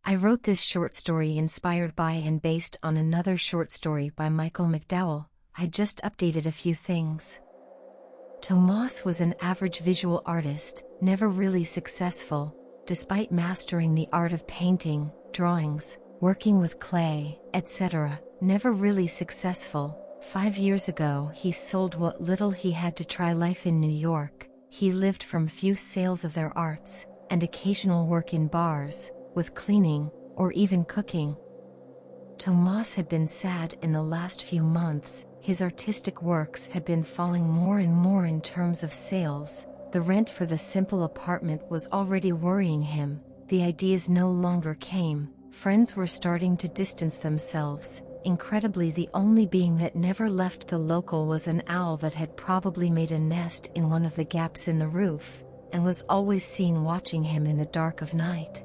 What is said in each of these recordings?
I wrote this short story inspired by and based on another short story by Michael McDowell. I just updated a few things. Tomas was an average visual artist, never really successful, despite mastering the art of painting, drawings, working with clay, etc., never really successful. 5 years ago he sold what little he had to try life in New York. He lived from few sales of their arts, and occasional work in bars, with cleaning, or even cooking. Tomas had been sad in the last few months. His artistic works had been falling more and more in terms of sales. The rent for the simple apartment was already worrying him. The ideas no longer came. Friends were starting to distance themselves. Incredibly, the only being that never left the local was an owl that had probably made a nest in one of the gaps in the roof, and was always seen watching him in the dark of night.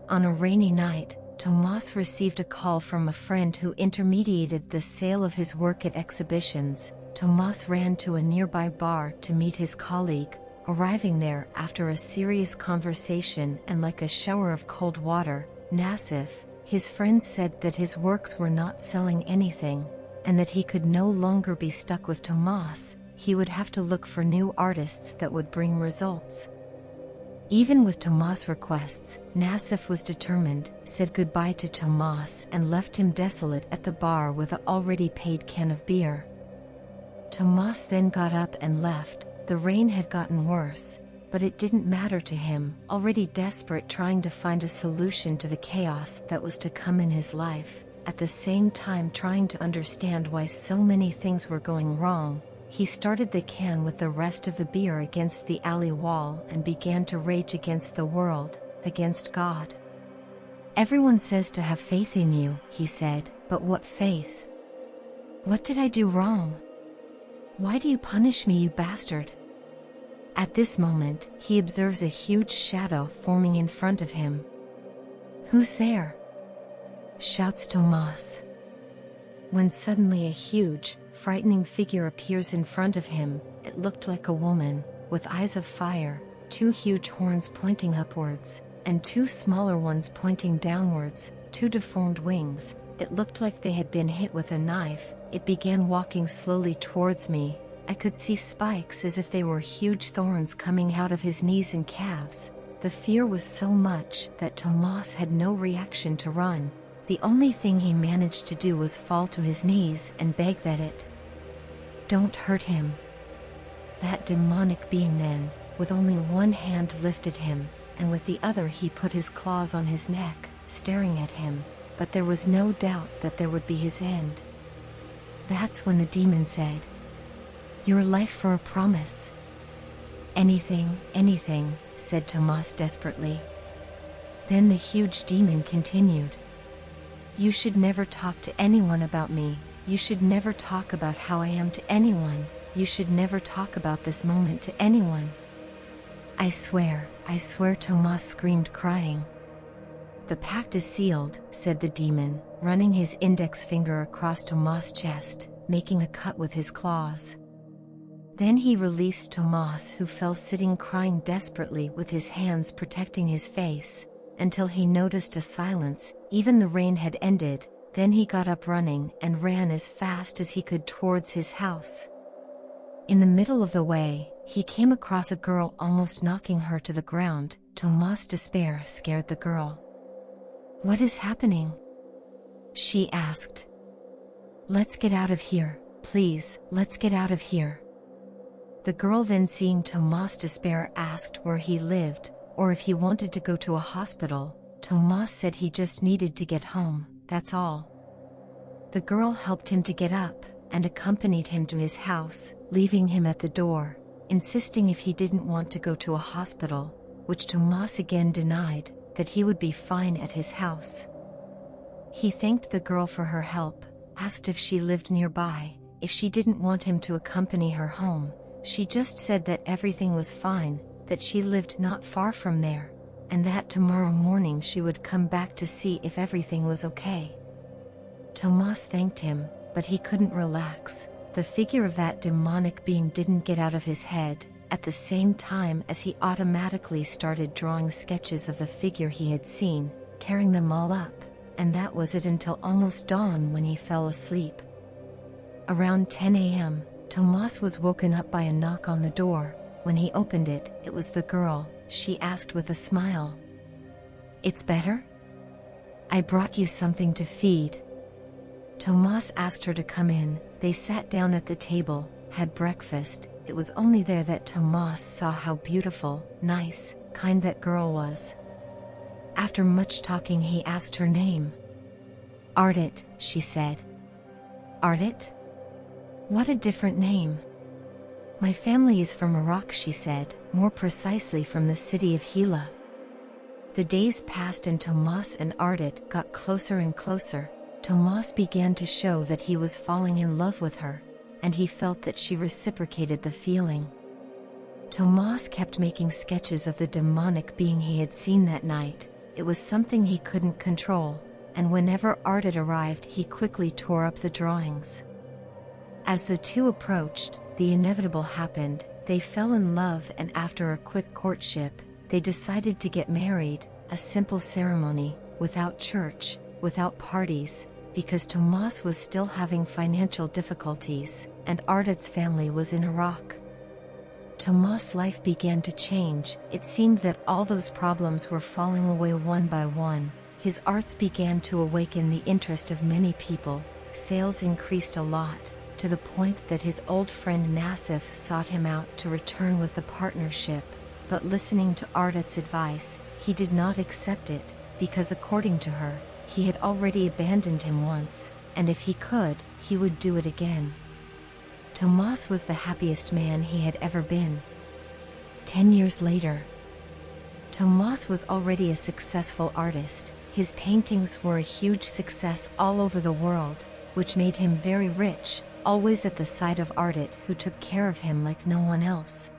On a rainy night, Tomas received a call from a friend who intermediated the sale of his work at exhibitions. Tomas ran to a nearby bar to meet his colleague, arriving there after a serious conversation and like a shower of cold water. Nassif, his friend, said that his works were not selling anything, and that he could no longer be stuck with Tomas. He would have to look for new artists that would bring results. Even with Tomas' requests, Nassif was determined, said goodbye to Tomas and left him desolate at the bar with an already paid can of beer. Tomas then got up and left. The rain had gotten worse, but it didn't matter to him, already desperate, trying to find a solution to the chaos that was to come in his life, at the same time trying to understand why so many things were going wrong. He started the can with the rest of the beer against the alley wall and began to rage against the world, against God. "Everyone says to have faith in you," he said, "but what faith? What did I do wrong? Why do you punish me, you bastard?" At this moment, he observes a huge shadow forming in front of him. "Who's there?" shouts Tomas. When suddenly a huge, frightening figure appears in front of him. It looked like a woman, with eyes of fire, 2 huge horns pointing upwards, and 2 smaller ones pointing downwards, 2 deformed wings. It looked like they had been hit with a knife. It began walking slowly towards me. I could see spikes as if they were huge thorns coming out of his knees and calves. The fear was so much that Tomas had no reaction to run. The only thing he managed to do was fall to his knees and beg that it don't hurt him. That demonic being then, with only one hand, lifted him, and with the other he put his claws on his neck, staring at him, but there was no doubt that there would be his end. That's when the demon said, "Your life for a promise." "Anything, anything," said Tomas desperately. Then the huge demon continued, "You should never talk to anyone about me. You should never talk about how I am to anyone. You should never talk about this moment to anyone." I swear," Tomas screamed, crying. "The pact is sealed," said the demon, running his index finger across Tomas' chest, making a cut with his claws. Then he released Tomas, who fell sitting crying desperately with his hands protecting his face, until he noticed a silence. Even the rain had ended. Then he got up running and ran as fast as he could towards his house. In the middle of the way, he came across a girl, almost knocking her to the ground. Tomas' despair scared the girl. "What is happening?" she asked. "Let's get out of here, please, let's get out of here." The girl then, seeing Tomas' despair, asked where he lived, or if he wanted to go to a hospital. Tomas said he just needed to get home, that's all. The girl helped him to get up, and accompanied him to his house, leaving him at the door, insisting if he didn't want to go to a hospital, which Tomas again denied, that he would be fine at his house. He thanked the girl for her help, asked if she lived nearby. If she didn't want him to accompany her home, she just said that everything was fine, that she lived not far from there, and that tomorrow morning she would come back to see if everything was okay. Tomas thanked him, but he couldn't relax. The figure of that demonic being didn't get out of his head, at the same time as he automatically started drawing sketches of the figure he had seen. tearing them all up, and that was it until almost dawn when he fell asleep. Around 10 a.m., Tomas was woken up by a knock on the door. When he opened it, it was the girl. She asked with a smile, "It's better? I brought you something to feed." Tomas asked her to come in. They sat down at the table, had breakfast. It was only there that Tomas saw how beautiful, nice, kind that girl was. After much talking, he asked her name. "Ardit," she said. "Ardit? What a different name." "My family is from Iraq," she said, more precisely from the city of Hila. The days passed and Tomas and Ardit got closer and closer. Tomas began to show that he was falling in love with her, and he felt that she reciprocated the feeling. Tomas kept making sketches of the demonic being he had seen that night. It was something he couldn't control, and whenever Ardit arrived, he quickly tore up the drawings. As the two approached, the inevitable happened. They fell in love, and after a quick courtship, they decided to get married, a simple ceremony, without church, without parties, because Tomas was still having financial difficulties, and Ardit's family was in Iraq. Tomas' life began to change. It seemed that all those problems were falling away one by one. His arts began to awaken the interest of many people. Sales increased a lot, to the point that his old friend Nassif sought him out to return with the partnership. But listening to Ardit's advice, he did not accept it, because according to her, he had already abandoned him once, and if he could, he would do it again. Tomas was the happiest man he had ever been. 10 years later, Tomas was already a successful artist. His paintings were a huge success all over the world, which made him very rich, always at the side of Ardit, who took care of him like no one else.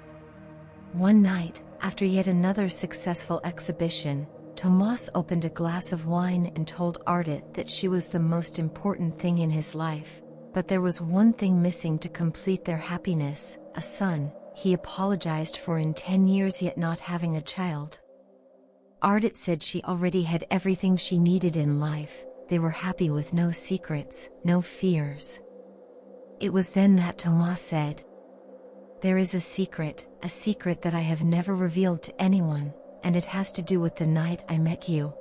One night, after yet another successful exhibition, Tomas opened a glass of wine and told Ardit that she was the most important thing in his life. But there was one thing missing to complete their happiness: a son. He apologized for in 10 years yet not having a child. Ardit said she already had everything she needed in life. They were happy with no secrets, no fears. It was then that Tomas said, "There is a secret that I have never revealed to anyone, and it has to do with the night I met you."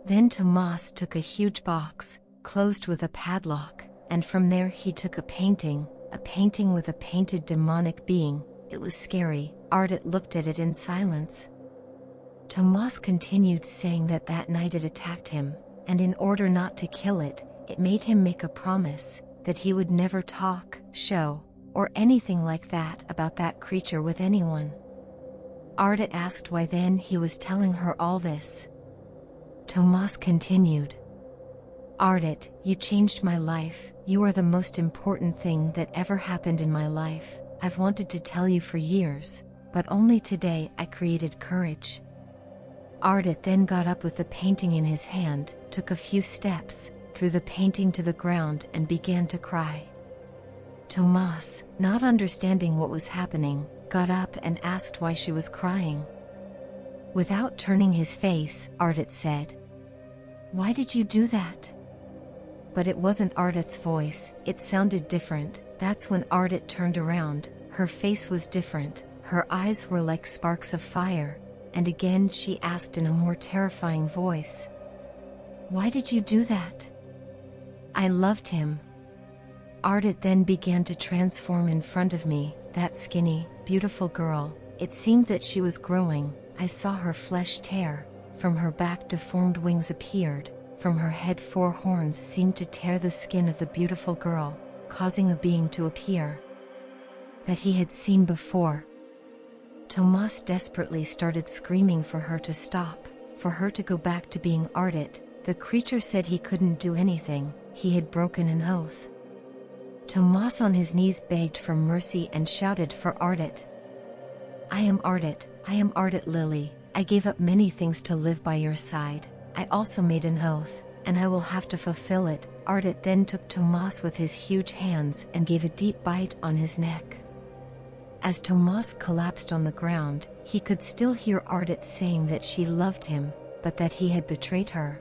Then Tomas took a huge box, closed with a padlock, and from there he took a painting with a painted demonic being. It was scary. Ardit looked at it in silence. Tomas continued saying that that night it attacked him, and in order not to kill it, it made him make a promise that he would never talk, show, or anything like that about that creature with anyone. Ardit asked why then he was telling her all this. Tomas continued, "Ardit, you changed my life. You are the most important thing that ever happened in my life. I've wanted to tell you for years, but only today I created courage." Ardit then got up with the painting in his hand, took a few steps, threw the painting to the ground and began to cry. Tomas, not understanding what was happening, got up and asked why she was crying. Without turning his face, Ardit said, "Why did you do that?" But it wasn't Ardit's voice, it sounded different. That's when Ardit turned around. Her face was different, her eyes were like sparks of fire, and again she asked in a more terrifying voice, "Why did you do that?" "I loved him." Ardit then began to transform in front of me, that skinny, beautiful girl. It seemed that she was growing. I saw her flesh tear. From her back deformed wings appeared. From her head 4 horns seemed to tear the skin of the beautiful girl, causing a being to appear that he had seen before. Tomas desperately started screaming for her to stop, for her to go back to being Ardit. The creature said he couldn't do anything. He had broken an oath. Tomas on his knees begged for mercy and shouted for Ardit. I am Ardit Lily. I gave up many things to live by your side. I also made an oath, and I will have to fulfill it." Ardit then took Tomas with his huge hands and gave a deep bite on his neck. As Tomas collapsed on the ground, he could still hear Ardit saying that she loved him, but that he had betrayed her.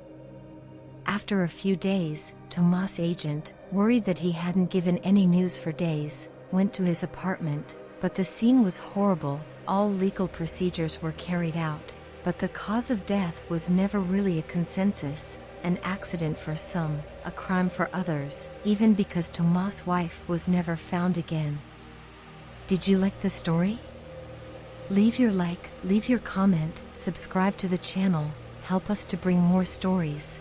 After a few days, Tomas' agent, worried that he hadn't given any news for days, went to his apartment, but the scene was horrible. All legal procedures were carried out, but the cause of death was never really a consensus, an accident for some, a crime for others, even because Tomas' wife was never found again. Did you like the story? Leave your like, leave your comment, subscribe to the channel, help us to bring more stories.